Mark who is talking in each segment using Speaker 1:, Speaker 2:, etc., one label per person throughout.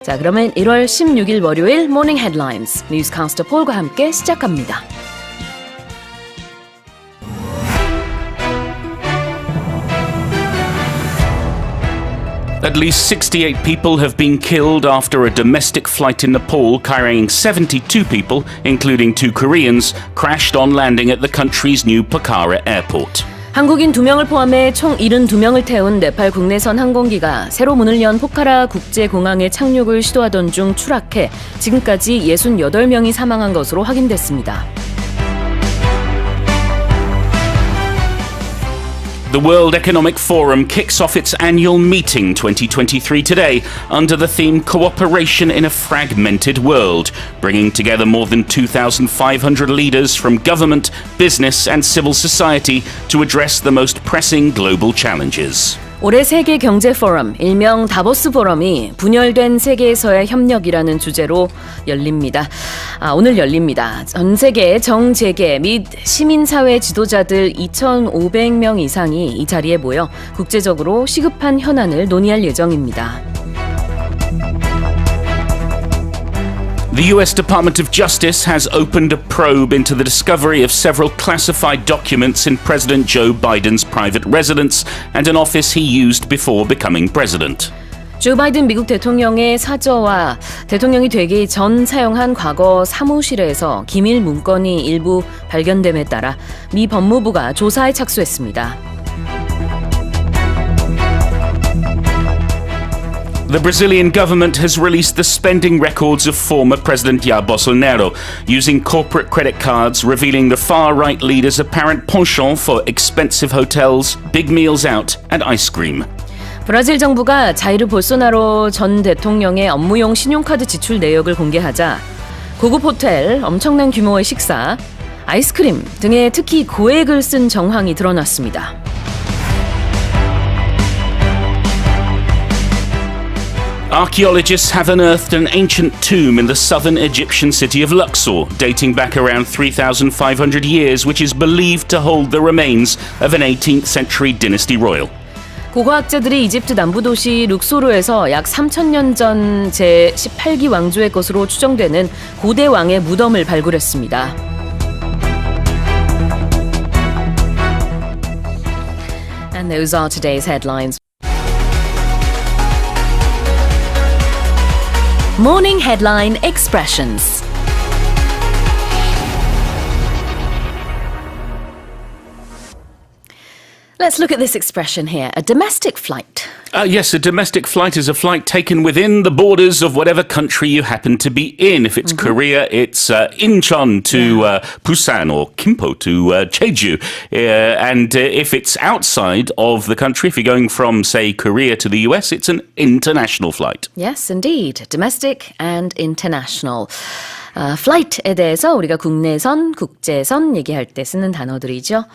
Speaker 1: 자, 그러면 1월 16일 월요일 모닝 헤드라인스 뉴스캐스터 폴과 함께 시작합니다.
Speaker 2: At least 68 people have been killed after a domestic flight in Nepal carrying 72 people, including 2 Koreans, crashed on landing at the country's new Pokhara airport.
Speaker 1: 한국인 2명을 포함해 총 72명을 태운 네팔 국내선 항공기가 새로 문을 연 포카라 국제공항에 착륙을 시도하던 중 추락해 지금까지 68명이 사망한 것으로 확인됐습니다.
Speaker 2: The World Economic Forum kicks off its annual meeting 2023 today under the theme Cooperation in a Fragmented World, bringing together more than 2,500 leaders from government, business and civil society to address the most pressing global challenges.
Speaker 1: 올해 세계 경제 포럼, 일명 다보스 포럼이 분열된 세계에서의 협력이라는 주제로 열립니다. 오늘 열립니다. 전 세계 정재계 및 시민사회 지도자들 2,500명 이상이 이 자리에 모여 국제적으로 시급한 현안을 논의할 예정입니다.
Speaker 2: The US Department of Justice has opened a probe into the discovery of several classified documents in President Joe Biden's private residence and an office he used before becoming president.
Speaker 1: 조 바이든 미국 대통령의 사저와 대통령이 되기 전 사용한 과거 사무실에서 기밀 문건이 일부 발견됨에 따라 미 법무부가 조사에 착수했습니다.
Speaker 2: The Brazilian government has released the spending records of former President Jair Bolsonaro, using corporate credit cards revealing the far-right leader's apparent penchant for expensive hotels, big meals out, and ice cream.
Speaker 1: 브라질 정부가 자이르 볼소나로 전 대통령의 업무용 신용카드 지출 내역을 공개하자 고급 호텔, 엄청난 규모의 식사, 아이스크림 등의 특히 고액을 쓴 정황이 드러났습니다.
Speaker 2: Archaeologists have unearthed an ancient tomb in the southern Egyptian city of Luxor, dating back around 3,500 years, which is believed to hold the remains of an 18th century dynasty royal.
Speaker 1: 고고학자들이 이집트 남부 도시 룩소르에서 약 3,000년 전 제18기 왕조의 것으로 추정되는 고대 왕의 무덤을 발굴했습니다. And those are today's headlines. Morning Headline Expressions. Let's look at this expression here, a domestic flight.
Speaker 2: Yes, a domestic flight is a flight taken within the borders of whatever country you happen to be in. If it's Korea, it's Incheon to Busan or Gimpo to Jeju. And if it's outside of the country, if you're going from, say, Korea to the US, it's an international flight.
Speaker 1: Yes, indeed. Domestic and international. Flight에 대해서 우리가 국내선, 국제선 얘기할 때 쓰는 단어들이죠.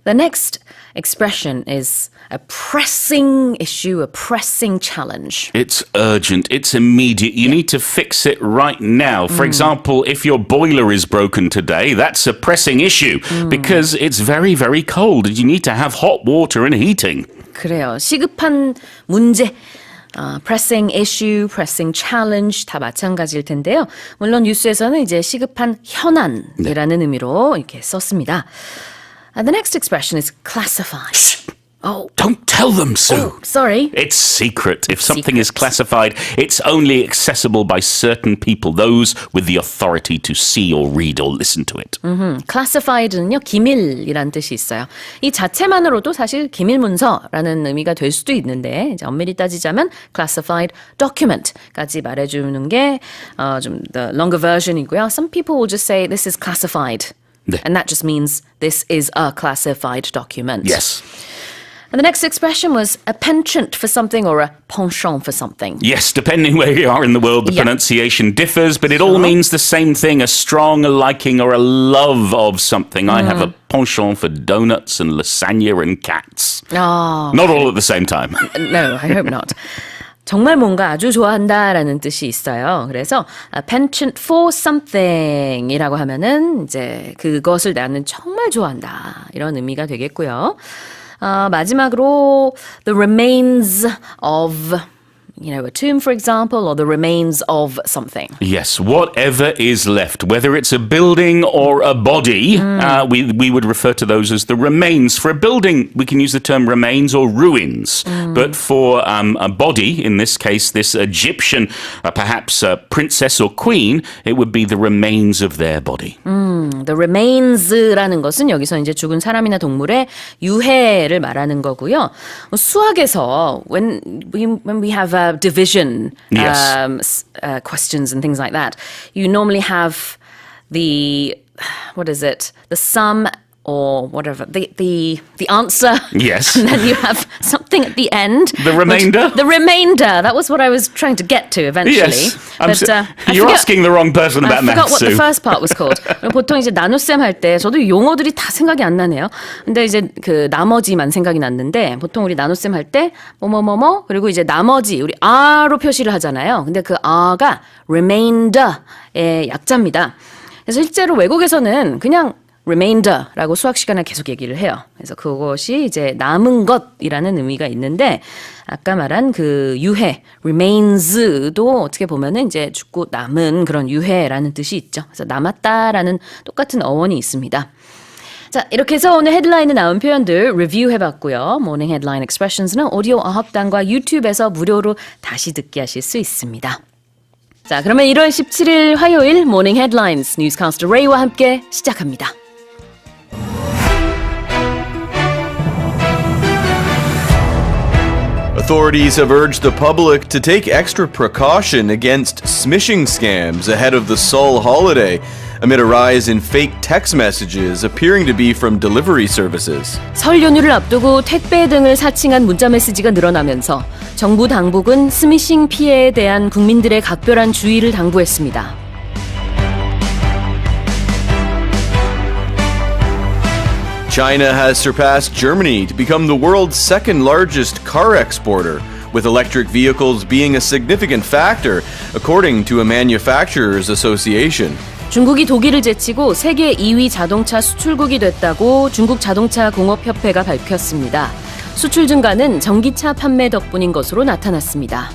Speaker 1: The next expression is a pressing issue, a pressing challenge.
Speaker 2: It's urgent. It's immediate. You need to fix it right now. For example, if your boiler is broken today, that's a pressing issue because it's very, very cold and you need to have hot water and heating.
Speaker 1: 그래요. 시급한 문제. pressing issue, pressing challenge 다 마찬가지일 텐데요. 물론 뉴스에서는 이제 시급한 현안이라는 의미로 이렇게 썼습니다. The next expression is classified.
Speaker 2: Shh.
Speaker 1: Oh.
Speaker 2: Don't tell them, Sue.
Speaker 1: Oh, sorry.
Speaker 2: It's secret. If something is classified, it's only accessible by certain people, those with the authority to see or read or listen to it.
Speaker 1: classified는요, 기밀이란 뜻이 있어요. 이 자체만으로도 사실 기밀 문서라는 의미가 될 수도 있는데 이제 엄밀히 따지자면 classified document까지 말해주는 게 좀 the longer version이고요. Some people will just say this is classified.
Speaker 2: 네.
Speaker 1: And that just means this is a classified document.
Speaker 2: Yes.
Speaker 1: And the next expression was a penchant for something or a penchant for something.
Speaker 2: Yes, depending where you are in the world, the pronunciation differs, but it all means the same thing, a strong liking or a love of something. I have a penchant for donuts and lasagna and cats.
Speaker 1: Oh.
Speaker 2: Not all at the same time.
Speaker 1: No, I hope not. 정말 뭔가 아주 좋아한다라는 뜻이 있어요. 그래서 a penchant for something이라고 하면은 이제 그것을 나는 정말 좋아한다 이런 의미가 되겠고요. 마지막으로 the remains of a tomb, for example, or the remains of something.
Speaker 2: Yes, whatever is left, whether it's a building or a body, we would refer to those as the remains. For a building, we can use the term remains or ruins. But for a body, in this case, this Egyptian, perhaps a princess or queen, it would be the remains of their body.
Speaker 1: The remains라는 것은 여기서 이제 죽은 사람이나 동물의 유해를 말하는 거고요. 수학에서 when we have a division
Speaker 2: Yes.
Speaker 1: questions and things like that, you normally have the sum or whatever the answer.
Speaker 2: Yes.
Speaker 1: And then you have something at the end.
Speaker 2: The remainder?
Speaker 1: The remainder. That was what I was trying to get to eventually.
Speaker 2: Yes.
Speaker 1: But,
Speaker 2: You're asking the wrong person about
Speaker 1: I forgot
Speaker 2: maths,
Speaker 1: what the
Speaker 2: Sue.
Speaker 1: first part was called. 보통 이제 나눗셈 할 때 저도 용어들이 다 생각이 안 나네요. 근데 이제 그 나머지만 생각이 났는데 보통 우리 나눗셈 할 때 뭐뭐뭐뭐 그리고 이제 나머지 우리 R로 표시를 하잖아요. 근데 그 R가 remainder의 약자입니다. 그래서 실제로 외국에서는 그냥 remainder라고 수학 시간에 계속 얘기를 해요. 그래서 그것이 이제 남은 것이라는 의미가 있는데 아까 말한 그 유해 remains도 어떻게 보면은 이제 죽고 남은 그런 유해라는 뜻이 있죠. 그래서 남았다라는 똑같은 어원이 있습니다. 자, 이렇게 해서 오늘 헤드라인에 나온 표현들 리뷰해봤고요. 모닝 헤드라인 expressions는 오디오 어학당과 유튜브에서 무료로 다시 듣기 하실 수 있습니다. 자, 그러면 1월 17일 화요일 모닝 헤드라인스 뉴스캐스터 레이와 함께 시작합니다.
Speaker 3: Authorities have urged the public to take extra precaution against smishing scams ahead of the Seoul holiday, amid a rise in fake text messages appearing to be from delivery services.
Speaker 1: 설 연휴를 앞두고 택배 등을 사칭한 문자 메시지가 늘어나면서 정부 당국은 스미싱 피해에 대한 국민들의 각별한 주의를 당부했습니다.
Speaker 3: China has surpassed Germany to become the world's second largest car exporter, with electric vehicles being a significant factor, according to a manufacturers association.
Speaker 1: 중국이 독일을 제치고 세계 2위 자동차 수출국이 됐다고 중국 자동차 공업협회가 밝혔습니다. 수출 증가는 전기차 판매 덕분인 것으로 나타났습니다.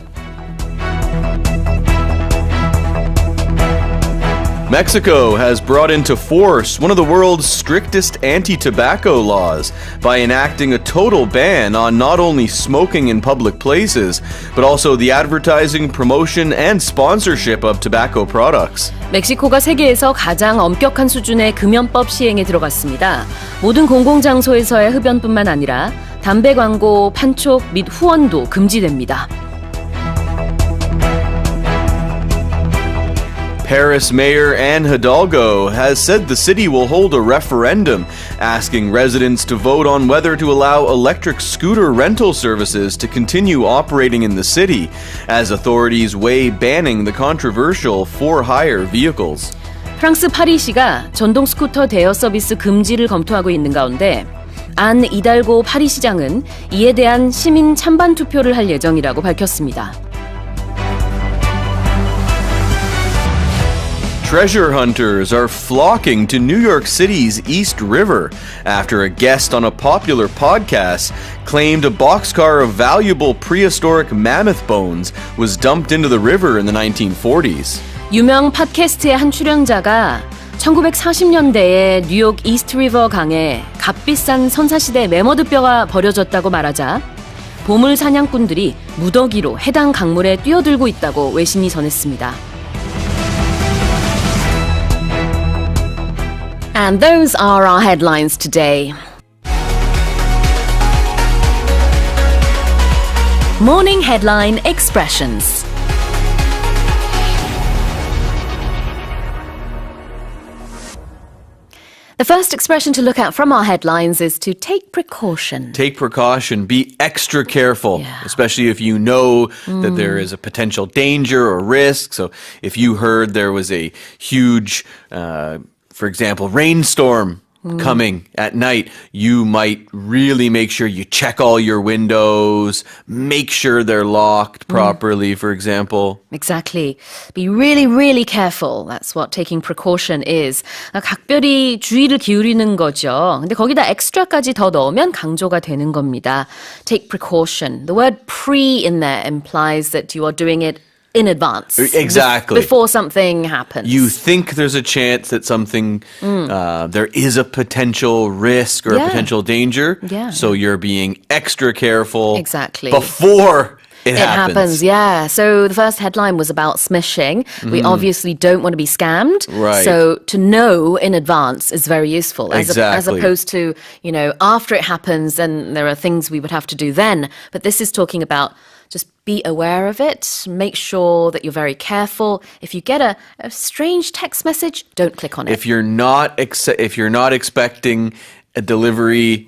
Speaker 3: Mexico has brought into force one of the world's strictest anti-tobacco laws by enacting a total ban on not only smoking in public places, but also the advertising, promotion, and sponsorship of tobacco products.
Speaker 1: 멕시코가 세계에서 가장 엄격한 수준의 금연법 시행에 들어갔습니다. 모든 공공장소에서의 흡연뿐만 아니라 담배 광고, 판촉 및 후원도 금지됩니다.
Speaker 3: Paris Mayor Anne Hidalgo has said the city will hold a referendum asking residents to vote on whether to allow electric scooter rental services to continue operating in the city, as authorities weigh banning the controversial for-hire vehicles.
Speaker 1: 프랑스 파리시가 전동 스쿠터 대여 서비스 금지를 검토하고 있는 가운데 안 이달고 파리시장은 이에 대한 시민 찬반 투표를 할 예정이라고 밝혔습니다.
Speaker 3: Treasure hunters are flocking to New York City's East River after a guest on a popular podcast claimed a boxcar of valuable prehistoric mammoth bones was dumped into the river in the 1940s.
Speaker 1: 유명 팟캐스트의 한 출연자가 1940년대에 뉴욕 이스트 리버 강에 값비싼 선사시대 매머드 뼈가 버려졌다고 말하자 보물 사냥꾼들이 무더기로 해당 강물에 뛰어들고 있다고 외신이 전했습니다. And those are our headlines today. Morning Headline Expressions. The first expression to look at from our headlines is to take precaution.
Speaker 3: Take precaution, be extra careful, especially if you know that there is a potential danger or risk. So if you heard there was a huge, for example, rainstorm coming at night, you might really make sure you check all your windows, make sure they're locked properly, for example.
Speaker 1: Exactly. Be really, really careful. That's what taking precaution is. 각별히 주의를 기울이는 거죠. 근데 거기다 extra까지 더 넣으면 강조가 되는 겁니다. Take precaution. The word pre in there implies that you are doing it in advance.
Speaker 3: Exactly.
Speaker 1: Before something happens.
Speaker 3: You think there's a chance that something, there is a potential risk or a potential danger.
Speaker 1: Yeah.
Speaker 3: So you're being extra careful.
Speaker 1: Exactly.
Speaker 3: Before it
Speaker 1: It happens, yeah. So the first headline was about smishing. We obviously don't want to be scammed.
Speaker 3: Right.
Speaker 1: So to know in advance is very useful. As
Speaker 3: Exactly.
Speaker 1: opposed to, after it happens, then there are things we would have to do then. But this is talking about just be aware of it. Make sure that you're very careful. If you get a strange text message, don't click on it.
Speaker 3: If you're not expecting a delivery,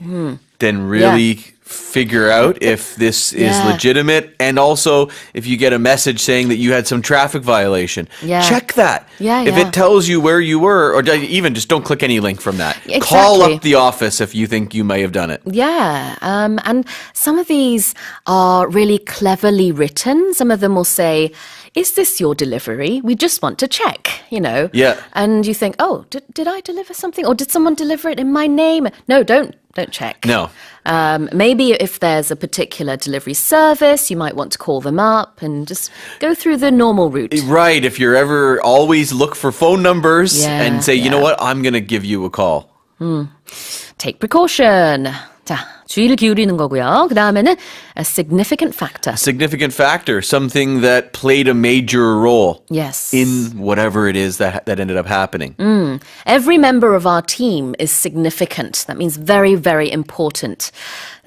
Speaker 3: then really figure out if this is legitimate. And also, if you get a message saying that you had some traffic violation, check that. If it tells you where you were, or even just don't click any link from that.
Speaker 1: Exactly.
Speaker 3: Call up the office if you think you may have done it.
Speaker 1: Yeah, and some of these are really cleverly written. Some of them will say, is this your delivery? We just want to check,
Speaker 3: Yeah.
Speaker 1: And you think, oh, did I deliver something? Or did someone deliver it in my name? No, don't check.
Speaker 3: No.
Speaker 1: Maybe if there's a particular delivery service, you might want to call them up and just go through the normal route.
Speaker 3: Right, if you're ever, always look for phone numbers and say, you know what, I'm going to give you a call.
Speaker 1: Take precaution. 자, 주의를 기울이는 거고요. 그 다음에는 a significant factor.
Speaker 3: Significant factor, something that played a major role
Speaker 1: Yes.
Speaker 3: in whatever it is that ended up happening.
Speaker 1: Every member of our team is significant. That means very, very important.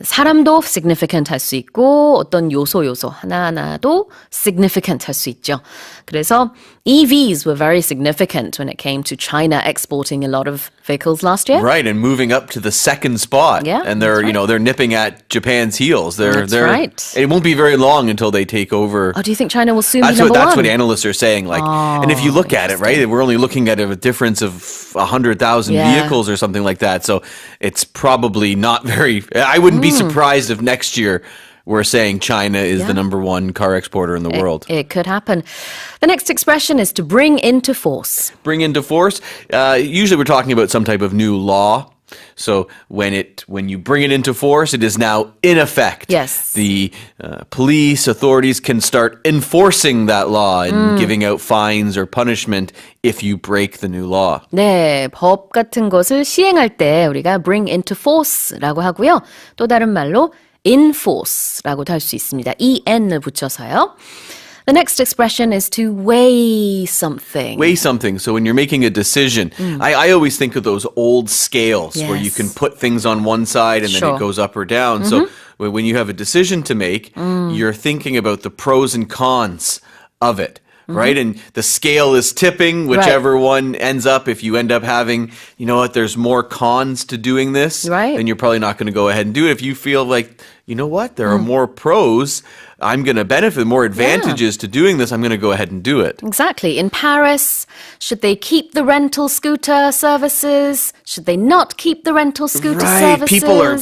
Speaker 1: 사람도 significant 할 수 있고 어떤 요소 하나하나도 significant 할 수 있죠. 그래서 EVs were very significant when it came to China exporting a lot of vehicles last year.
Speaker 3: Right, and moving up to the second spot.
Speaker 1: Yeah,
Speaker 3: and they're,
Speaker 1: that's right.
Speaker 3: they're nipping at Japan's heels.
Speaker 1: That's right.
Speaker 3: It won't be very long until they take over.
Speaker 1: Oh, do you think China will soon be
Speaker 3: That's
Speaker 1: number
Speaker 3: what
Speaker 1: one?
Speaker 3: analysts are saying. And if you look at it, right, we're only looking at a difference of 100,000 vehicles or something like that. So it's probably not very. I wouldn't be surprised if next year we're saying China is the number one car exporter in the world.
Speaker 1: It could happen. The next expression is to bring into force.
Speaker 3: Bring into force. Usually we're talking about some type of new law. So when you bring it into force, it is now in effect.
Speaker 1: Yes.
Speaker 3: The police authorities can start enforcing that law and giving out fines or punishment if you break the new law.
Speaker 1: 네, 법 같은 것을 시행할 때 우리가 bring into force라고 하고요. 또 다른 말로 enforce라고도 할 수 있습니다. en을 붙여서요. The next expression is to weigh something.
Speaker 3: Weigh something. So when you're making a decision, I always think of those old scales where you can put things on one side and then
Speaker 1: Sure.
Speaker 3: it goes up or down. So when you have a decision to make, you're thinking about the pros and cons of it. Right? And the scale is tipping, whichever one ends up. If you end up having, there's more cons to doing this, then you're probably not going to go ahead and do it. If you feel like, you know what, there are more pros, I'm going to benefit, more advantages to doing this, I'm going to go ahead and do it.
Speaker 1: Exactly. In Paris, should they keep the rental scooter services? Should they not keep the rental scooter services?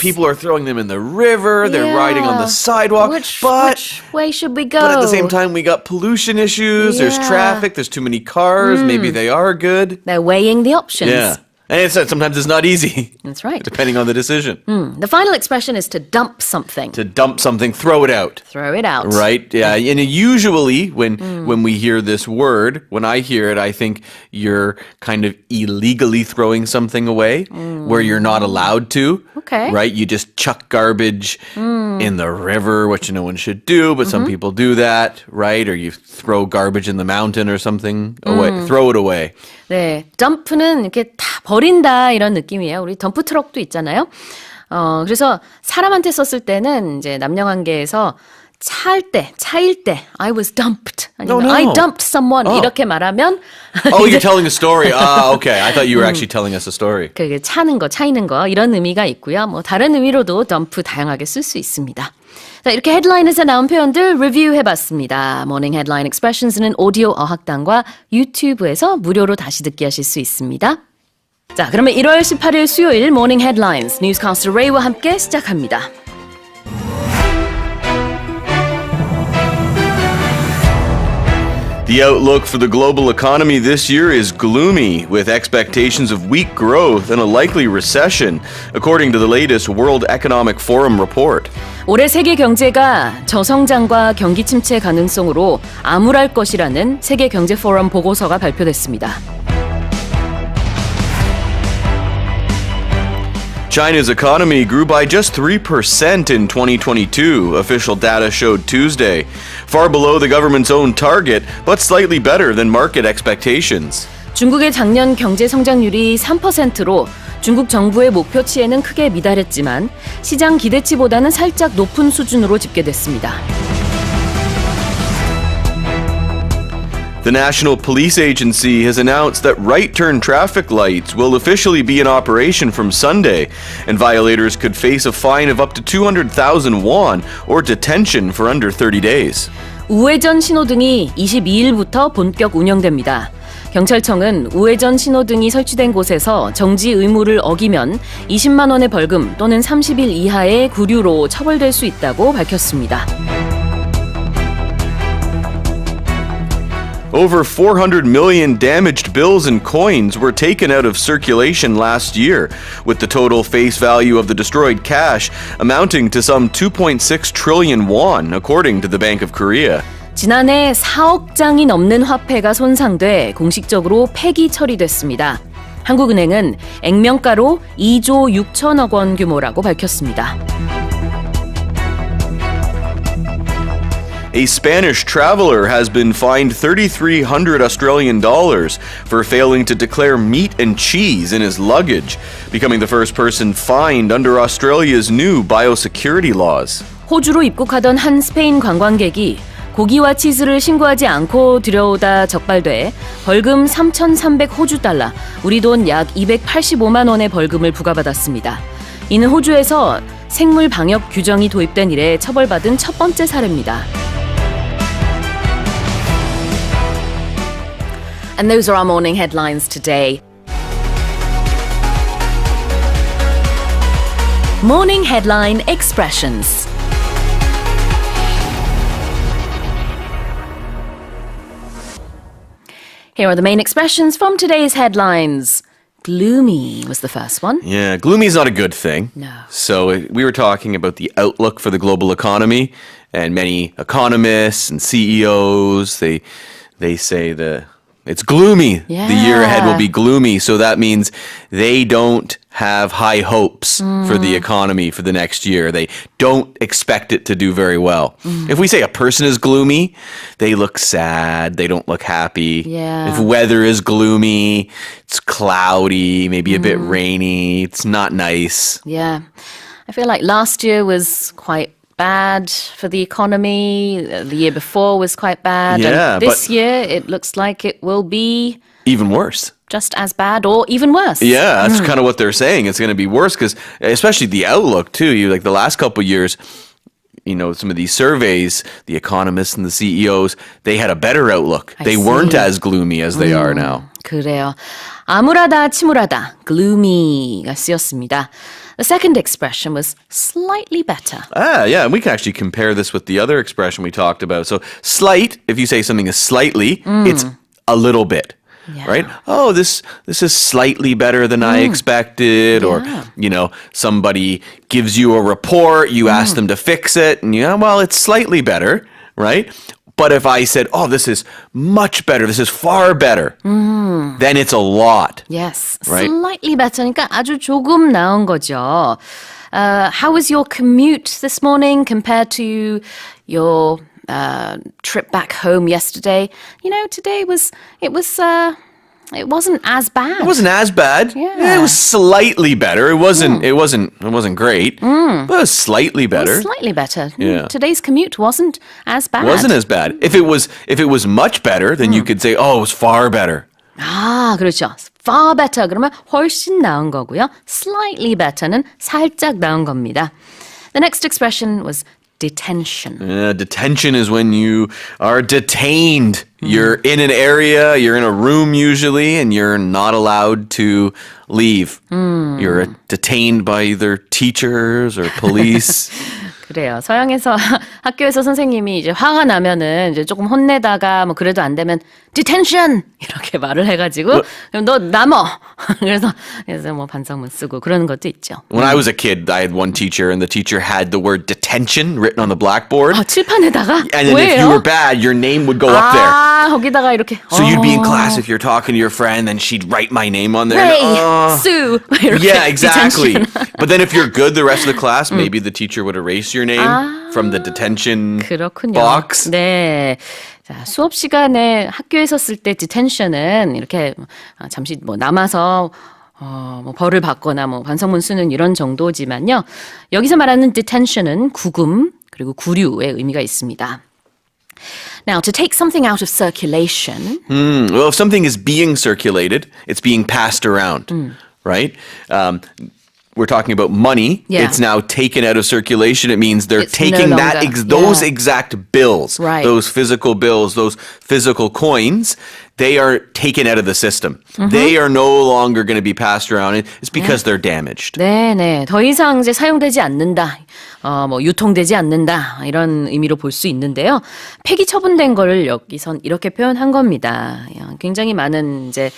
Speaker 3: People are throwing them in the river. They're riding on the sidewalk.
Speaker 1: Which way should we go?
Speaker 3: But at the same time, we got pollution issues. There's traffic. There's too many cars. Maybe they are good.
Speaker 1: They're weighing the options.
Speaker 3: Yeah. And sometimes it's not easy.
Speaker 1: That's right.
Speaker 3: Depending on the decision.
Speaker 1: The final expression is to dump something.
Speaker 3: To dump something, throw it out.
Speaker 1: Throw it out.
Speaker 3: Right? Yeah. And usually when we hear this word, when I hear it, I think you're kind of illegally throwing something away where you're not allowed to.
Speaker 1: Okay.
Speaker 3: Right? You just chuck garbage in the river, which no one should do, but some people do that, right? Or you throw garbage in the mountain or something away. Throw it away.
Speaker 1: 네, dum프는 이렇게 다 버린다 이런 느낌이에요. 우리 덤프 트럭도 있잖아요. 그래서 사람한테 썼을 때는 이제 남녀관계에서 차일 때 I was dumped. 아니면
Speaker 3: No.
Speaker 1: I dumped someone 이렇게 말하면
Speaker 3: Oh, you're telling a story. Okay. I thought you were actually telling us a story.
Speaker 1: 그게 차이는 거 이런 의미가 있고요. 뭐 다른 의미로도 dump 다양하게 쓸 수 있습니다. 자, 이렇게 헤드라인에서 나온 표현들 리뷰해봤습니다. 모닝 헤드라인 expressions는 오디오 어학당과 유튜브에서 무료로 다시 듣기 하실 수 있습니다. 자, 그러면 1월 18일 수요일 모닝 헤드라인스 뉴스캐스터 레이와 함께 시작합니다.
Speaker 3: The outlook for the global economy this year is gloomy, with expectations of weak growth and a likely recession, according to the latest World Economic Forum report.
Speaker 1: 올해 세계 경제가 저성장과 경기 침체 가능성으로 암울할 것이라는 세계 경제 포럼 보고서가 발표됐습니다.
Speaker 3: China's economy grew by just 3% in 2022, official data showed Tuesday, far below the government's own target, but slightly better than market expectations.
Speaker 1: 중국의 작년 경제 성장률이 3%로 중국 정부의 목표치에는 크게 미달했지만 시장 기대치보다는 살짝 높은 수준으로 집계됐습니다.
Speaker 3: The National Police Agency has announced that right-turn traffic lights will officially be in operation from Sunday, and violators could face a fine of up to 200,000 won or detention for under 30 days.
Speaker 1: 우회전 신호등이 22일부터 본격 운영됩니다. 경찰청은 우회전 신호등이 설치된 곳에서 정지 의무를 어기면 20만 원의 벌금 또는 30일 이하의 구류로 처벌될 수 있다고 밝혔습니다.
Speaker 3: Over 400 million damaged bills and coins were taken out of circulation last year, with the total face value of the destroyed cash amounting to some 2.6 trillion won, according to the Bank of Korea.
Speaker 1: 지난해 4억 장이 넘는 화폐가 손상돼 공식적으로 폐기 처리됐습니다. 한국은행은 액면가로 2조 6천억 원 규모라고 밝혔습니다.
Speaker 3: A Spanish traveler has been fined 3,300 Australian dollars for failing to declare meat and cheese in his luggage, becoming the first person fined under Australia's new biosecurity laws.
Speaker 1: 호주로 입국하던 한 스페인 관광객이 고기와 치즈를 신고하지 않고 들여오다 적발돼 벌금 3,300 호주 달러, 우리 돈 약 285만 원의 벌금을 부과받았습니다. 이는 호주에서 생물 방역 규정이 도입된 이래 처벌받은 첫 번째 사례입니다. And those are our morning headlines today. Morning headline expressions. Here are the main expressions from today's headlines. Gloomy was the first one.
Speaker 3: Yeah, gloomy is not a good thing.
Speaker 1: No.
Speaker 3: So we were talking about the outlook for the global economy, and many economists and CEOs, they say it's gloomy.
Speaker 1: Yeah.
Speaker 3: The year ahead will be gloomy. So that means they don't have high hopes for the economy for the next year. They don't expect it to do very well. If we say a person is gloomy, they look sad. They don't look happy.
Speaker 1: Yeah.
Speaker 3: If weather is gloomy, it's cloudy, maybe a bit rainy. It's not nice.
Speaker 1: Yeah. I feel like last year was quite bad for the economy. The year before was quite bad.
Speaker 3: Yeah,
Speaker 1: and this
Speaker 3: but
Speaker 1: year it looks like it will be
Speaker 3: even worse.
Speaker 1: just as bad or even worse.
Speaker 3: Yeah, that's kind of what they're saying. It's going to be worse because, especially the outlook too. You like the last couple of years, you know, some of these surveys, the economists and the CEOs, they had a better outlook.
Speaker 1: I
Speaker 3: They weren't
Speaker 1: see.
Speaker 3: as gloomy as they are now.
Speaker 1: 그래요. 암울하다, 침울하다, gloomy가 쓰였습니다. The second expression was slightly better.
Speaker 3: Ah, yeah, and we can actually compare this with the other expression we talked about. So, slight, if you say something is slightly, it's a little bit.
Speaker 1: Yeah.
Speaker 3: Right? Oh, this is slightly better than I expected. Or, you know, somebody gives you a report, you ask them to fix it, and well, it's slightly better, right? But if I said, oh, this is much better, this is far better, then it's a lot.
Speaker 1: Yes,
Speaker 3: Right.
Speaker 1: slightly better. 그러니까 아주 조금 나은 거죠. How was your commute this morning compared to your trip back home yesterday? You know, today it wasn't as bad.
Speaker 3: It wasn't as bad.
Speaker 1: Yeah.
Speaker 3: It was slightly better. It wasn't great, but it was slightly better.
Speaker 1: Slightly better.
Speaker 3: Yeah.
Speaker 1: Today's commute wasn't as bad.
Speaker 3: It wasn't as bad. If it was much better, then you could say, oh, it was far better.
Speaker 1: 아, 그렇죠. Far better. 그러면 훨씬 나은 거고요. Slightly better는 살짝 나은 겁니다. The next expression was detention.
Speaker 3: Detention is when you are detained. You're in an area, you're in a room usually, and you're not allowed to leave. You're detained by either teachers or police.
Speaker 1: 그래요. 서양에서 학교에서 선생님이 이제 화가 나면은 이제 조금 혼내다가 뭐 그래도 안 되면 detention 이렇게 말을 해가지고 그럼 너 남어. 그래서 뭐 반성문 쓰고 그러는 것도 있죠.
Speaker 3: When I was a kid, I had one teacher, and the teacher had the word detention written on the blackboard.
Speaker 1: 아, 칠판에다가?
Speaker 3: And then if you were bad, your name would go up there.
Speaker 1: 아, 거기다가 이렇게.
Speaker 3: So you'd be in class if you're talking to your friend, and she'd write my name on there.
Speaker 1: Ray, Sue. 이렇게
Speaker 3: Yeah, exactly.
Speaker 1: detention.
Speaker 3: But then if you're good the rest of the class, maybe the teacher would erase your name from the detention
Speaker 1: 그렇군요.
Speaker 3: box.
Speaker 1: 네. 자, 수업 시간에 학교에서 쓸 때 detention은 이렇게 잠시 뭐 남아서 뭐 벌을 받거나 뭐 반성문 쓰는 이런 정도지만요. 여기서 말하는 detention은 구금 그리고 구류의 의미가 있습니다. Now, to take something out of circulation.
Speaker 3: Well, if something is being circulated, it's being passed around, right? We're talking about money.
Speaker 1: Yeah.
Speaker 3: It's now taken out of circulation. It means they're
Speaker 1: It's
Speaker 3: taking
Speaker 1: no
Speaker 3: that
Speaker 1: longer-
Speaker 3: those
Speaker 1: yeah.
Speaker 3: exact bills,
Speaker 1: Right.
Speaker 3: those physical bills, those physical coins. They are taken out of the system. They are no longer going to be passed around. It's because they're damaged.
Speaker 1: 네네. 더 이상 이제 사용되지 않는다. 뭐 유통되지 않는다. 이런 의미로 볼 수 있는데요. 폐기 처분된 거를 여기선 이렇게 표현한 겁니다. 굉장히 많은 이제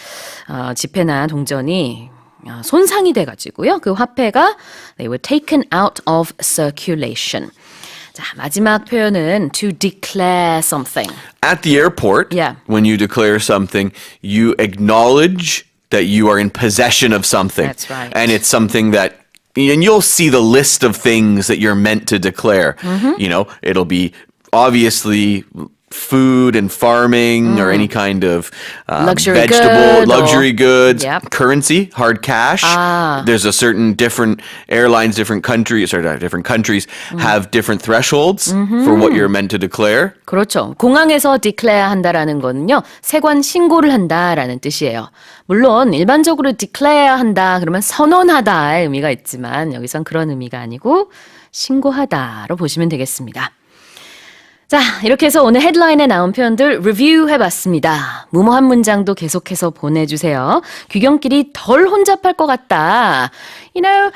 Speaker 1: 지폐나 동전이 손상이 돼가지고요. 그 화폐가 they were taken out of circulation. 자, 마지막 표현은 to declare something.
Speaker 3: At the airport,
Speaker 1: Yeah.
Speaker 3: when you declare something, you acknowledge that you are in possession of something.
Speaker 1: That's right.
Speaker 3: And it's something that, and you'll see the list of things that you're meant to declare. You know, it'll be obviously food and farming or any kind of
Speaker 1: Luxury
Speaker 3: vegetable,
Speaker 1: good
Speaker 3: luxury
Speaker 1: or-
Speaker 3: goods,
Speaker 1: Yep.
Speaker 3: currency, hard cash. There's a certain different airlines, different countries have different thresholds for what you're meant to declare.
Speaker 1: 그렇죠. 공항에서 declare 한다라는 거는요. 세관 신고를 한다라는 뜻이에요. 물론 일반적으로 declare 한다 그러면 선언하다의 의미가 있지만 여기선 그런 의미가 아니고 신고하다로 보시면 되겠습니다. 자, 이렇게 해서 오늘 헤드라인에 나온 표현들 리뷰해봤습니다. 무모한 문장도 계속해서 보내주세요. 귀경길이 덜 혼잡할 것 같다. You know,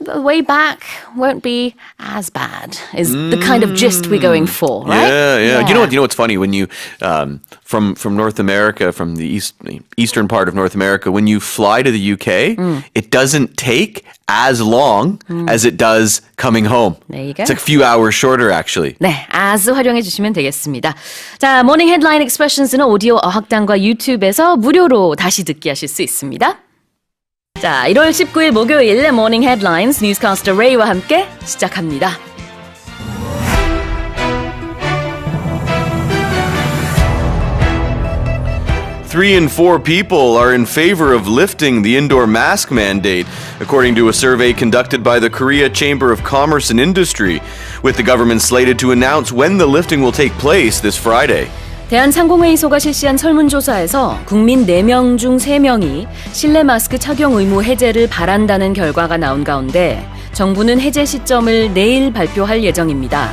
Speaker 1: the way back won't be as bad is the kind of gist we're going for, right?
Speaker 3: Yeah. You know what's funny when you from North America, from the eastern part of North America, when you fly to the UK, it doesn't take as long as it does coming home.
Speaker 1: There you go.
Speaker 3: It's a few hours shorter, actually.
Speaker 1: 네, as 활용해 주시면 되겠습니다. 자, 모닝 헤드라인 익스프레션스는 오디오 어학당과 유튜브에서 무료로 다시 듣기 하실 수 있습니다. 자, 1월 19일 목요일 모닝 헤드라인스 뉴스캐스터 레이와 함께 시작합니다.
Speaker 3: Three in four people are in favor of lifting the indoor mask mandate, according to a survey conducted by the Korea Chamber of Commerce and Industry, with the government slated to announce when the lifting will take place this Friday.
Speaker 1: 대한상공회의소가 실시한 설문조사에서 국민 4명 중 3명이 실내 마스크 착용 의무 해제를 바란다는 결과가 나온 가운데 정부는 해제 시점을 내일 발표할 예정입니다.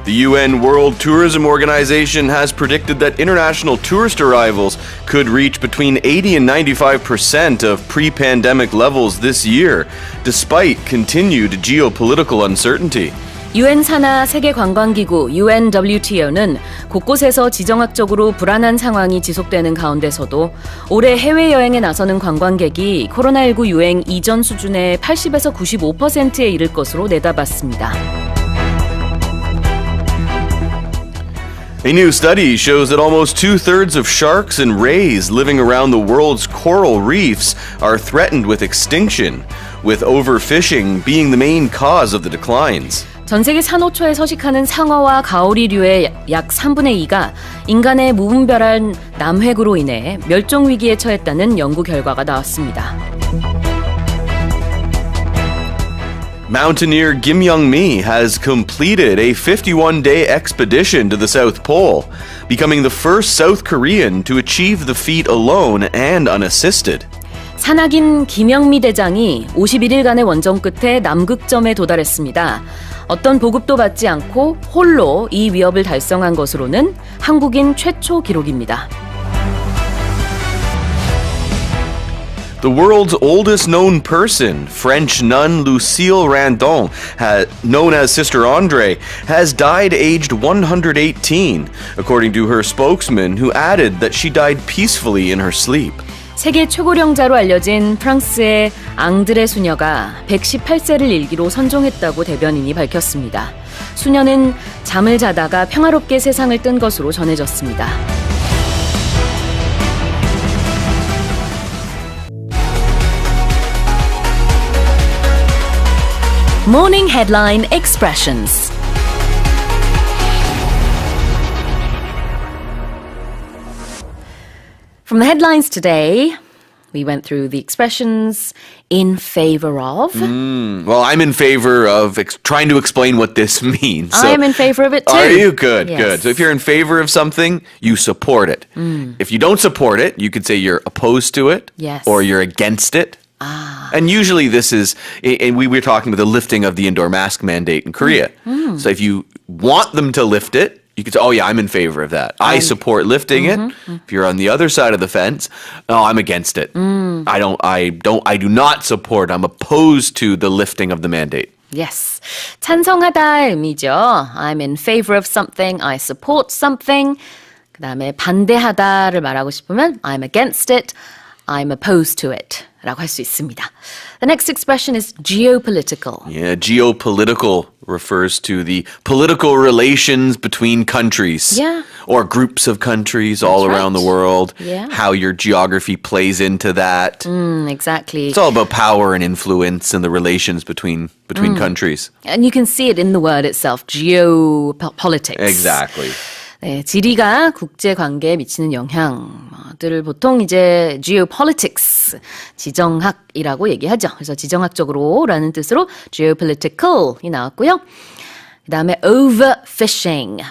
Speaker 3: The UN World Tourism Organization has predicted that international tourist arrivals could reach between 80 and 95% of pre-pandemic levels this year, despite continued geopolitical uncertainty.
Speaker 1: UN 산하 세계관광기구 UNWTO는 곳곳에서 지정학적으로 불안한 상황이 지속되는 가운데서도 올해 해외여행에 나서는 관광객이 코로나19 유행 이전 수준의 80에서 95%에 이를 것으로 내다봤습니다.
Speaker 3: A new study shows that almost 2/3 of sharks and rays living around the world's coral reefs are threatened with extinction, with overfishing being the main cause of the declines.
Speaker 1: 전 세계 산호초에 서식하는 상어와 가오리류의 약 3분의 2가 인간의 무분별한 남획으로 인해 멸종 위기에 처했다는 연구 결과가 나왔습니다.
Speaker 3: Mountaineer Kim Young-mi has completed a 51-day expedition to the South Pole, becoming the first South Korean to achieve the feat alone and unassisted.
Speaker 1: 산악인 김영미 대장이 51일간의 원정 끝에 남극점에 도달했습니다. 어떤 보급도 받지 않고 홀로 이 위협을 달성한 것으로는 한국인 최초 기록입니다.
Speaker 3: The world's oldest known person, French nun Lucille Randon, known as Sister Andre, has died aged 118, according to her spokesman, who added that she died peacefully in her sleep.
Speaker 1: 세계 최고령자로 알려진 프랑스의 앙드레 수녀가 118세를 일기로 선종했다고 대변인이 밝혔습니다. 수녀는 잠을 자다가 평화롭게 세상을 뜬 것으로 전해졌습니다. Morning Headline Expressions. From the headlines today, we went through the expressions in favor of.
Speaker 3: Well, I'm in favor of trying to explain what this means. So,
Speaker 1: I am in favor of it too.
Speaker 3: Are you? Good,
Speaker 1: Yes.
Speaker 3: good. So if you're in favor of something, you support it. If you don't support it, you could say you're opposed to it
Speaker 1: Yes.
Speaker 3: or you're against it. And usually this is, and we were talking about the lifting of the indoor mask mandate in Korea. So if you want them to lift it, you could say, oh yeah, I'm in favor of that. I support lifting it. If you're on the other side of the fence, oh, I'm against it. I do not support, I'm opposed to the lifting of the mandate.
Speaker 1: Yes. 찬성하다의 의미죠. I'm in favor of something. I support something. 그 다음에 반대하다를 말하고 싶으면 I'm against it. I'm opposed to it. 라고 할 수 있습니다. The next expression is geopolitical.
Speaker 3: Yeah, geopolitical refers to the political relations between countries.
Speaker 1: Yeah.
Speaker 3: Or groups of countries all around
Speaker 1: right.
Speaker 3: the world.
Speaker 1: Yeah.
Speaker 3: How your geography plays into that.
Speaker 1: Exactly.
Speaker 3: It's all about power and influence and the relations between countries.
Speaker 1: And you can see it in the word itself, geopolitics.
Speaker 3: Exactly.
Speaker 1: 네, 지리가 국제 관계에 미치는 영향들을 보통 이제 geopolitics, 지정학이라고 얘기하죠. 그래서 지정학적으로라는 뜻으로 geopolitical이 나왔고요. 그다음에 overfishing.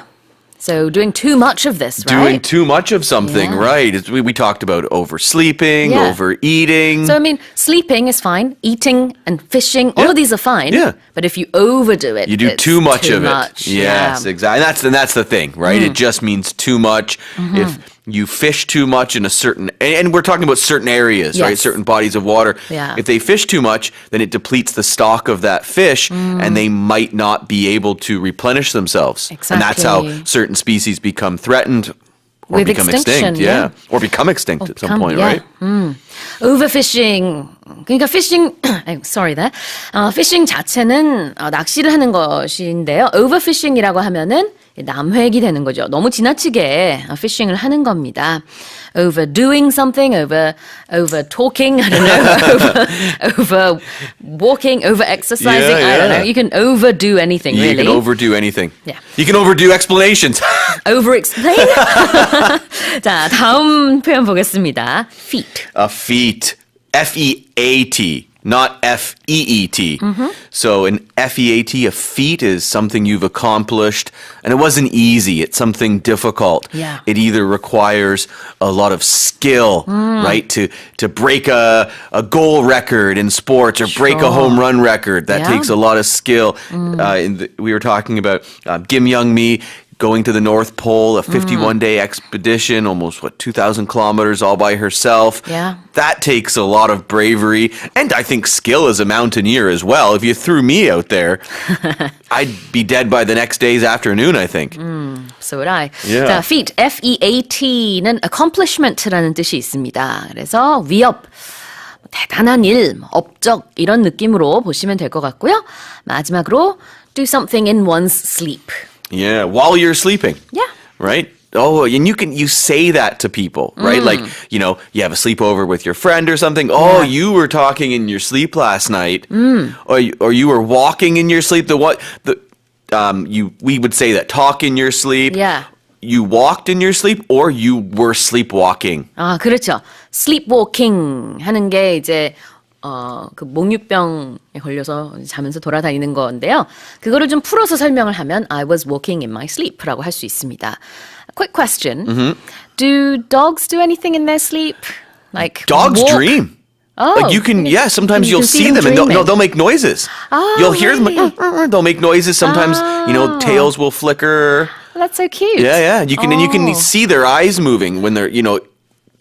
Speaker 1: So doing too much of this, right?
Speaker 3: Doing too much of something,
Speaker 1: Yeah.
Speaker 3: right? We talked about oversleeping,
Speaker 1: Yeah.
Speaker 3: overeating.
Speaker 1: So I mean, sleeping is fine, eating and fishing, all of these are fine.
Speaker 3: Yeah.
Speaker 1: But if you overdo it,
Speaker 3: You do
Speaker 1: it's
Speaker 3: too much of
Speaker 1: much.
Speaker 3: it. Yes,
Speaker 1: Yeah.
Speaker 3: exactly. And that's the thing, right? It just means too much. If you fish too much in a certain, and we're talking about certain areas, right?
Speaker 1: Yes.
Speaker 3: Certain bodies of water.
Speaker 1: Yeah.
Speaker 3: If they fish too much, then it depletes the stock of that fish, and they might not be able to replenish themselves. And that's how
Speaker 1: Exactly.
Speaker 3: certain species become threatened or
Speaker 1: With
Speaker 3: become
Speaker 1: extinction,
Speaker 3: extinct. Yeah. Or become extinct at some point, right?
Speaker 1: Overfishing. 그러니까 fishing, sorry there. fishing 자체는 낚시를 하는 것인데요. Overfishing이라고 하면은 남획이 되는 거죠. 너무 지나치게 fishing을 하는 겁니다. Overdoing something, over talking, I don't know, over walking, over exercising, I don't know. You can overdo anything,
Speaker 3: You
Speaker 1: really.
Speaker 3: can overdo anything.
Speaker 1: Yeah.
Speaker 3: You can overdo explanations.
Speaker 1: Over-explain? 자, 다음 표현 보겠습니다. Feat.
Speaker 3: A feat. F-E-A-T, not F-E-E-T. So an F-E-A-T, a feat is something you've accomplished, and it wasn't easy. It's something difficult.
Speaker 1: Yeah.
Speaker 3: It either requires a lot of skill, right? To break a goal record in sports or break a home run record. That
Speaker 1: Yeah.
Speaker 3: takes a lot of skill. We were talking about Kim Young-mi going to the North Pole, a 51-day expedition, almost, 2,000 kilometers all by herself.
Speaker 1: Yeah.
Speaker 3: That takes a lot of bravery, and I think skill as a mountaineer as well. If you threw me out there, I'd be dead by the next day's afternoon, I think.
Speaker 1: So would I.
Speaker 3: Yeah.
Speaker 1: 자, feat, F-E-A-T는 accomplishment라는 뜻이 있습니다. 그래서 위협, 대단한 일, 업적 이런 느낌으로 보시면 될 것 같고요. 마지막으로 do something in one's sleep.
Speaker 3: Yeah, while you're sleeping.
Speaker 1: Yeah.
Speaker 3: Right? Oh, and you say that to people, right? Like, you have a sleepover with your friend or something. Oh, you were talking in your sleep last night. Or you were walking in your sleep. We would say that, talk in your sleep.
Speaker 1: Yeah.
Speaker 3: You walked in your sleep or you were sleepwalking.
Speaker 1: 아, 그렇죠. sleepwalking 하는 게 이제 그 목류병에 걸려서 자면서 돌아다니는 건데요. 그거를 좀 풀어서 설명을 하면 I was walking in my sleep라고 할 수 있습니다. Quick question. Do dogs do anything in their sleep? Like
Speaker 3: Dogs
Speaker 1: walk?
Speaker 3: dream.
Speaker 1: Oh,
Speaker 3: like you can, sometimes
Speaker 1: you
Speaker 3: you'll
Speaker 1: can see
Speaker 3: see
Speaker 1: them
Speaker 3: them and
Speaker 1: dreaming.
Speaker 3: they'll make noises.
Speaker 1: Oh,
Speaker 3: You'll hear them,
Speaker 1: really?
Speaker 3: like, they'll make noises. Sometimes, tails will flicker.
Speaker 1: That's so cute.
Speaker 3: Yeah. You can see their eyes moving when they're,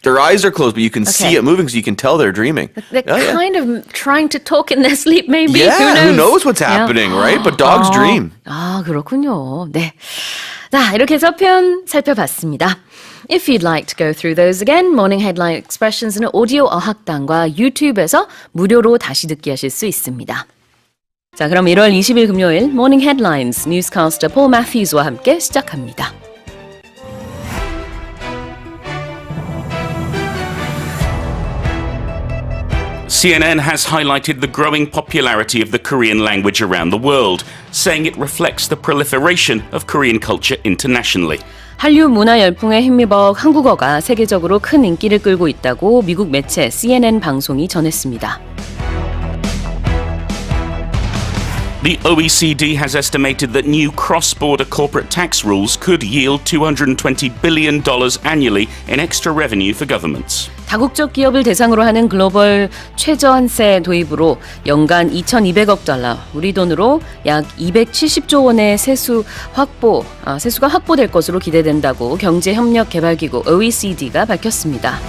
Speaker 3: their eyes are closed, but you can see it moving, so you can tell they're dreaming.
Speaker 1: They're kind of trying to talk in their sleep, maybe.
Speaker 3: Yeah,
Speaker 1: who knows
Speaker 3: what's happening, right? But dogs dream.
Speaker 1: 아, 그렇군요. 네. 자, 이렇게 해서 표현 살펴봤습니다. If you'd like to go through those again, Morning Headline Expressions는 오디오 어학당과 유튜브에서 무료로 다시 듣기 하실 수 있습니다. 자, 그럼 1월 20일 금요일 Morning Headlines 뉴스캐스터 폴 매튜스와 함께 시작합니다.
Speaker 2: CNN has highlighted the growing popularity of the Korean language around the world, saying it reflects the proliferation of Korean culture internationally.
Speaker 1: 한류 문화 열풍에 힘입어 한국어가 세계적으로 큰 인기를 끌고 있다고 미국 매체 CNN 방송이 전했습니다.
Speaker 2: The OECD has estimated that new cross-border corporate tax rules could yield $220 billion annually in extra revenue for governments.
Speaker 1: 다국적 기업을 대상으로 하는 글로벌 최저한세 도입으로 연간 2,200억 달러, 우리 돈으로 약 270조 원의 세수가 확보될 것으로 기대된다고 경제협력개발기구 OECD가 밝혔습니다.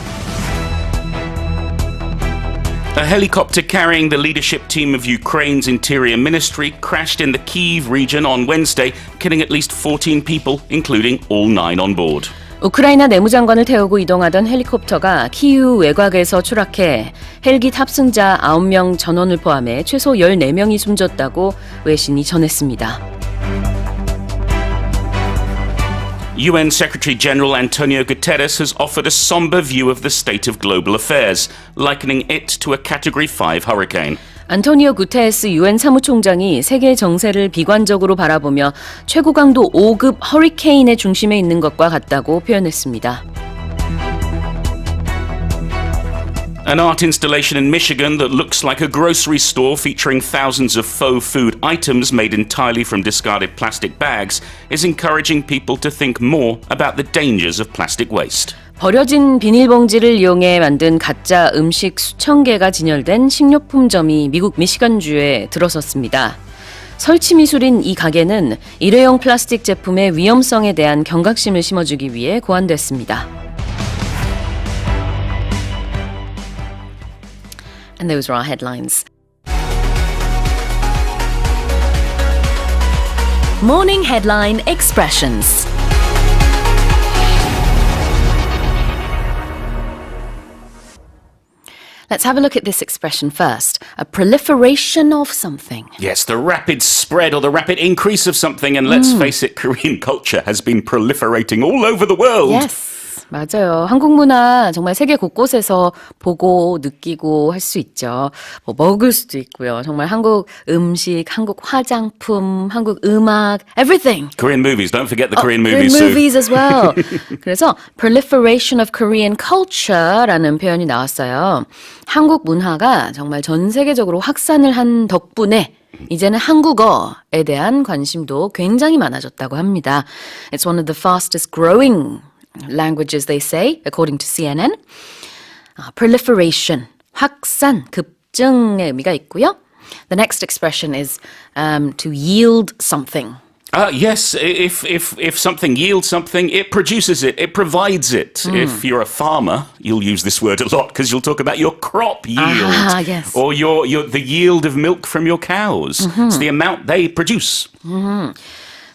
Speaker 2: A helicopter carrying the leadership team of Ukraine's interior ministry crashed in the Kyiv region on Wednesday, killing at least 14 people, including all 9 on board.
Speaker 1: 우크라이나 내무장관을 태우고 이동하던 헬리콥터가 키이우 외곽에서 추락해 헬기 탑승자 9명 전원을 포함해 최소 14명이 숨졌다고 외신이 전했습니다.
Speaker 2: UN Secretary-General Antonio Guterres has offered a somber view of the state of global affairs, likening it to a Category 5 hurricane.
Speaker 1: 안토니오 구테레스 유엔 사무총장이 세계 정세를 비관적으로 바라보며 최고 강도 5급 허리케인의 중심에 있는 것과 같다고 표현했습니다.
Speaker 2: An art installation in Michigan that looks like a grocery store featuring thousands of faux food items made entirely from discarded plastic bags is encouraging people to think more about the dangers of plastic waste.
Speaker 1: 버려진 비닐봉지를 이용해 만든 가짜 음식 수천 개가 진열된 식료품점이 미국 미시건주에 들어섰습니다. 설치 미술인 이 가게는 일회용 플라스틱 제품의 위험성에 대한 경각심을 심어주기 위해 고안됐습니다. And those are our headlines. Morning Headline Expressions. Let's have a look at this expression first. A proliferation of something.
Speaker 2: Yes, the rapid spread or the rapid increase of something, and let's face it, Korean culture has been proliferating all over the world.
Speaker 1: Yes. 맞아요. 한국 문화 정말 세계 곳곳에서 보고 느끼고 할 수 있죠. 뭐 먹을 수도 있고요. 정말 한국 음식, 한국 화장품, 한국 음악, everything.
Speaker 2: Korean movies, don't forget the Korean movies.
Speaker 1: Korean movies as well. 그래서 proliferation of Korean culture라는 표현이 나왔어요. 한국 문화가 정말 전 세계적으로 확산을 한 덕분에 이제는 한국어에 대한 관심도 굉장히 많아졌다고 합니다. It's one of the fastest growing languages, they say, according to CNN. Proliferation, 확산, 급증의 의미가 있고요. The next expression is to yield something.
Speaker 2: Yes, if something yields something, it produces it, it provides it. If you're a farmer, you'll use this word a lot because you'll talk about your crop yield.
Speaker 1: Yes.
Speaker 2: Or the yield of milk from your cows. It's the amount they produce.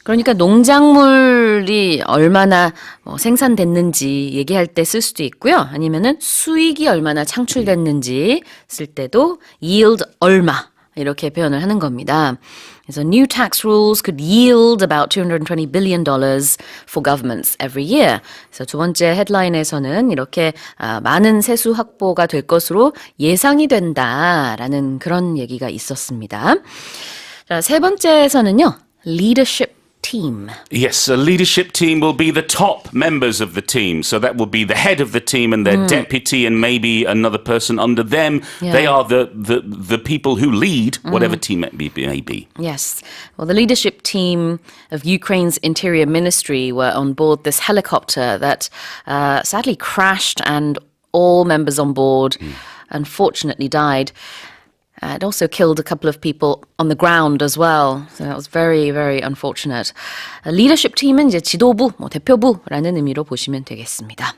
Speaker 1: 그러니까 농작물이 얼마나 생산됐는지 얘기할 때 쓸 수도 있고요. 아니면은 수익이 얼마나 창출됐는지 쓸 때도 yield 얼마 이렇게 표현을 하는 겁니다. 그래서 new tax rules could yield about $220 billion for governments every year. 그래서 두 번째 헤드라인에서는 이렇게 많은 세수 확보가 될 것으로 예상이 된다라는 그런 얘기가 있었습니다. 자, 세 번째에서는요. leadership team.
Speaker 2: Yes, a leadership team will be the top members of the team. So that will be the head of the team and their deputy and maybe another person under them.
Speaker 1: Yeah.
Speaker 2: They are the people who lead whatever team it may be.
Speaker 1: Yes. Well, the leadership team of Ukraine's interior ministry were on board this helicopter that sadly crashed, and all members on board unfortunately died. It also killed a couple of people on the ground as well. So that was very, very unfortunate. 리더십 팀은 이제 지도부, 대표부라는 의미로 보시면 되겠습니다.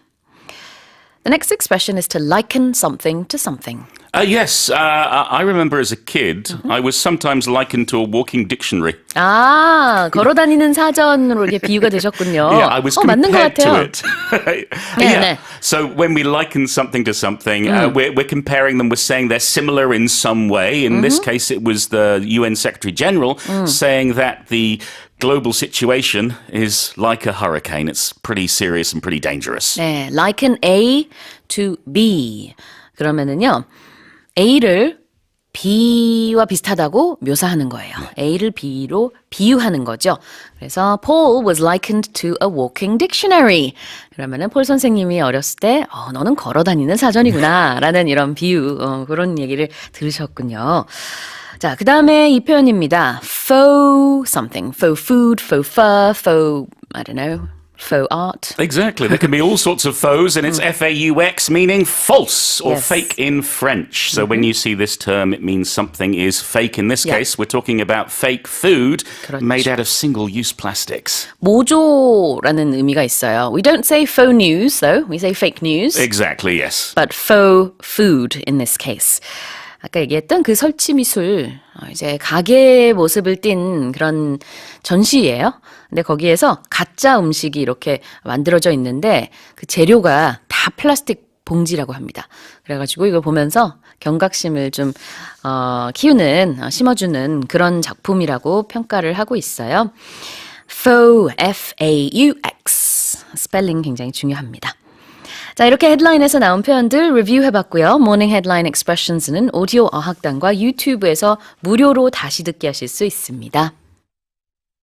Speaker 1: The next expression is to liken something to something.
Speaker 2: Yes, I remember as a kid, I was sometimes likened to a walking dictionary.
Speaker 1: 걸어다니는 사전으로 이렇게 비유가 되셨군요.
Speaker 2: Yeah, I was
Speaker 1: 맞는 것
Speaker 2: compared to
Speaker 1: 같아요.
Speaker 2: it.
Speaker 1: 네.
Speaker 2: So when we liken something to something, we're comparing them. We're saying they're similar in some way. In this case, it was the UN Secretary General saying that the global situation is like a hurricane. It's pretty serious and pretty dangerous.
Speaker 1: 네, liken A to B. 그러면은요, A를 B와 비슷하다고 묘사하는 거예요. A를 B로 비유하는 거죠. 그래서 Paul was likened to a walking dictionary. 그러면은 폴 선생님이 어렸을 때 너는 걸어다니는 사전이구나 라는 이런 비유, 그런 얘기를 들으셨군요. 자, 그 다음에 이 표현입니다. Faux something. Faux food, faux fur, faux, I don't know, faux art.
Speaker 2: Exactly. There can be all sorts of faux, and it's F-A-U-X, meaning false or
Speaker 1: Yes.
Speaker 2: fake in French. So when you see this term, it means something is fake. In this case, we're talking about fake food
Speaker 1: 그렇죠.
Speaker 2: made out of single-use plastics.
Speaker 1: 모조라는 의미가 있어요. We don't say faux news, though. We say fake news.
Speaker 2: Exactly, yes.
Speaker 1: But faux food in this case. 아까 얘기했던 그 설치 미술, 이제 가게의 모습을 띈 그런 전시예요. 근데 거기에서 가짜 음식이 이렇게 만들어져 있는데 그 재료가 다 플라스틱 봉지라고 합니다. 그래가지고 이걸 보면서 경각심을 좀 심어주는 그런 작품이라고 평가를 하고 있어요. Faux, F-A-U-X. 스펠링 굉장히 중요합니다. 자, 이렇게 헤드라인에서 나온 표현들 리뷰해봤고요. 모닝 헤드라인 expressions는 오디오 어학당과 유튜브에서 무료로 다시 듣기 하실 수 있습니다.